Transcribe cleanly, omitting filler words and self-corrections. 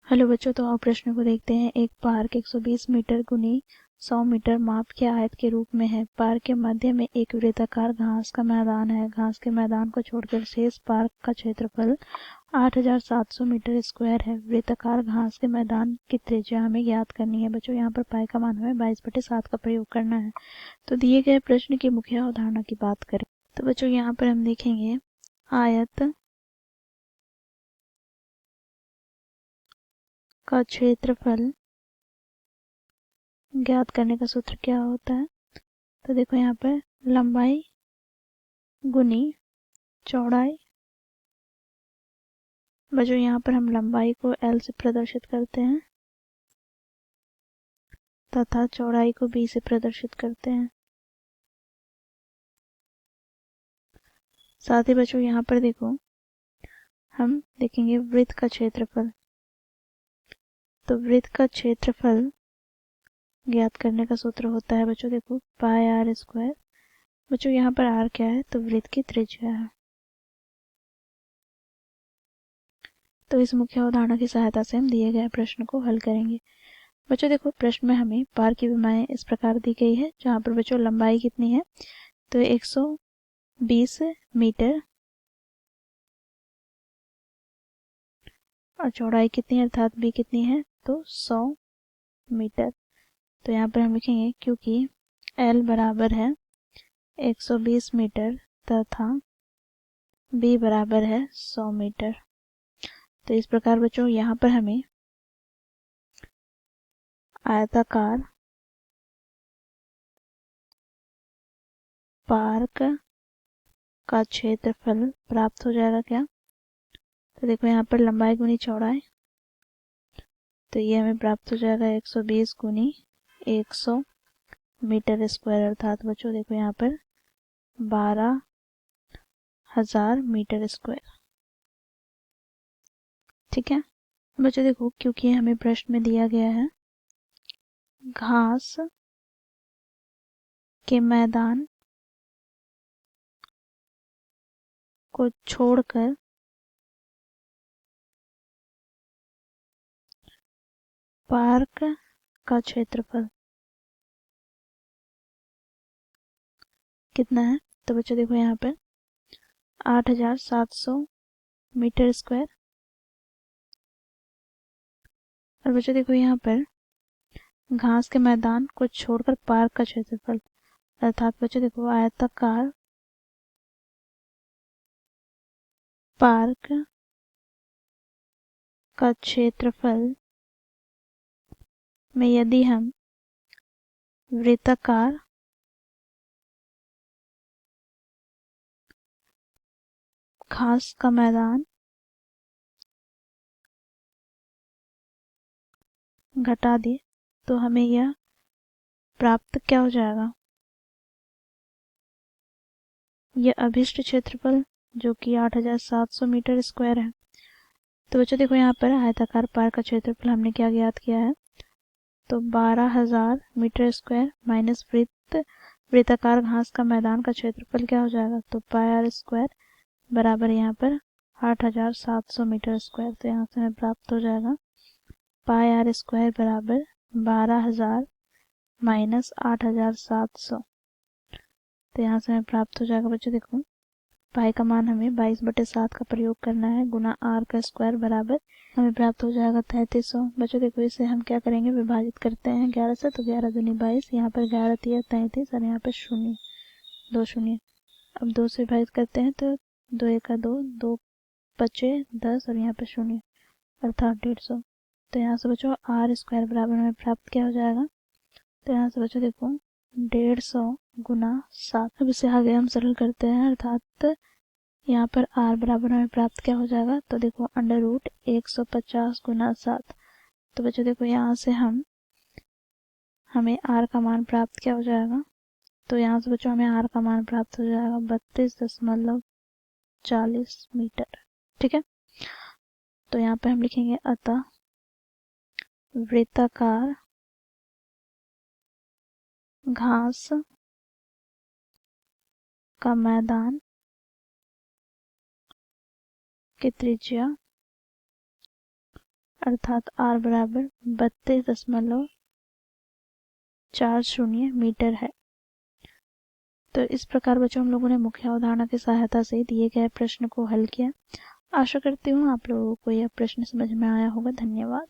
Hello बच्चों, तो आप प्रश्न को देखते हैं। एक पार्क 120 मीटर गुनी 100 मीटर माप के आयत के रूप में है। पार्क के मध्य में एक वृत्ताकार घास का मैदान है। घास के मैदान को छोड़कर शेष पार्क का क्षेत्रफल 8700 मीटर स्क्वायर है। वृत्ताकार घास के मैदान की त्रिज्या हमें ज्ञात करनी है। बच्चों, यहाँ पर पाई का मान हमें 22/7 का प्रयोग करना है। तो दिए गए प्रश्न की मुख्य अवधारणा की बात करें तो बच्चों यहाँ पर हम देखेंगे आयत का क्षेत्रफल ज्ञात करने का सूत्र क्या होता है। तो देखो यहाँ पर लंबाई गुनी चौड़ाई। बच्चों यहाँ पर हम लंबाई को L से प्रदर्शित करते हैं तथा चौड़ाई को B से प्रदर्शित करते हैं। साथ ही बच्चों यहाँ पर देखो हम देखेंगे वृत्त का क्षेत्रफल। तो वृत्त का क्षेत्रफल ज्ञात करने का सूत्र होता है बच्चों, देखो पाई आर स्क्वायर। बच्चों यहाँ पर आर क्या है, तो वृत्त की त्रिज्या है। तो इस मुख्य अवधारणा की सहायता से हम दिए गए प्रश्न को हल करेंगे। बच्चों देखो प्रश्न में हमें पार्क की विमाएं इस प्रकार दी गई है, जहाँ पर बच्चों लंबाई कितनी है, तो 120 मीटर और चौड़ाई कितनी है अर्थात B कितनी है, तो 100 मीटर। तो यहाँ पर हम लिखेंगे क्योंकि L बराबर है 120 मीटर तथा B बराबर है 100 मीटर। तो इस प्रकार बच्चों यहाँ पर हमें आयताकार पार्क का क्षेत्रफल प्राप्त हो जाएगा क्या। तो देखो यहाँ पर लंबाई गुनी चौड़ाई, तो ये हमें प्राप्त हो जाएगा 120 गुनी 100 मीटर स्क्वायर अर्थात बच्चों देखो यहाँ पर 12,000 मीटर स्क्वायर। ठीक है बच्चों, देखो क्योंकि हमें प्रश्न में दिया गया है घास के मैदान को छोड़कर पार्क का क्षेत्रफल कितना है। तो बच्चों देखो यहाँ पर 8700 मीटर स्क्वायर। और बच्चों देखो यहाँ पर घास के मैदान को छोड़कर पार्क का क्षेत्रफल अर्थात बच्चों देखो आयताकार पार्क का क्षेत्रफल में यदि हम वृत्ताकार घास का मैदान घटा दिए तो हमें यह प्राप्त क्या हो जाएगा, यह अभिष्ट क्षेत्रफल जो कि 8700 मीटर स्क्वायर है। तो बच्चों देखो यहाँ पर आयताकार पार्क का क्षेत्रफल हमने क्या ज्ञात किया है, तो 12,000 मीटर स्क्वायर माइनस वृत्ताकार घास का मैदान का क्षेत्रफल क्या हो जाएगा, तो पाई आर स्क्वायर बराबर यहाँ पर 8700 मीटर स्क्वायर। तो यहाँ से हमें प्राप्त हो जाएगा पाई आर स्क्वायर बराबर 12,000 माइनस 8700। तो यहाँ से हमें प्राप्त हो जाएगा बच्चों देखो पाई का मान हमें 22/7 का प्रयोग करना है गुना आर का स्क्वायर बराबर हमें प्राप्त हो जाएगा 3300। बच्चों देखो इसे हम क्या करेंगे, विभाजित करते हैं 11 से, तो 11 दूनी 22, यहाँ पर 11 तिया 33 और यहाँ पर शून्य 2 शून्य। अब 2 से विभाजित करते हैं तो 2 एका 2, 2 बचे 10 और यहाँ पर शून्य अर्थात 150। तो यहाँ से बच्चों आर स्क्वायर बराबर हमें प्राप्त क्या हो जाएगा, तो यहाँ से बच्चों देखो 150 गुना 7। अब इसे आगे हम सरल करते हैं अर्थात यहाँ पर r बराबर हमें प्राप्त क्या हो जाएगा, तो देखो अंडर रूट 150 गुना 7। तो बच्चों देखो यहाँ से हमें r का मान प्राप्त क्या हो जाएगा, तो यहाँ से बच्चों हमें r का मान प्राप्त हो जाएगा 32.40 मीटर। ठीक है, तो यहाँ पे हम लिखेंगे अतः वृत्ताकार घास का मैदान की त्रिज्या अर्थात r बराबर 32.40 मीटर है। तो इस प्रकार बच्चों हम लोगों ने मुख्य अवधारणा की सहायता से दिए गए प्रश्न को हल किया। आशा करती हूँ आप लोगों को यह प्रश्न समझ में आया होगा। धन्यवाद।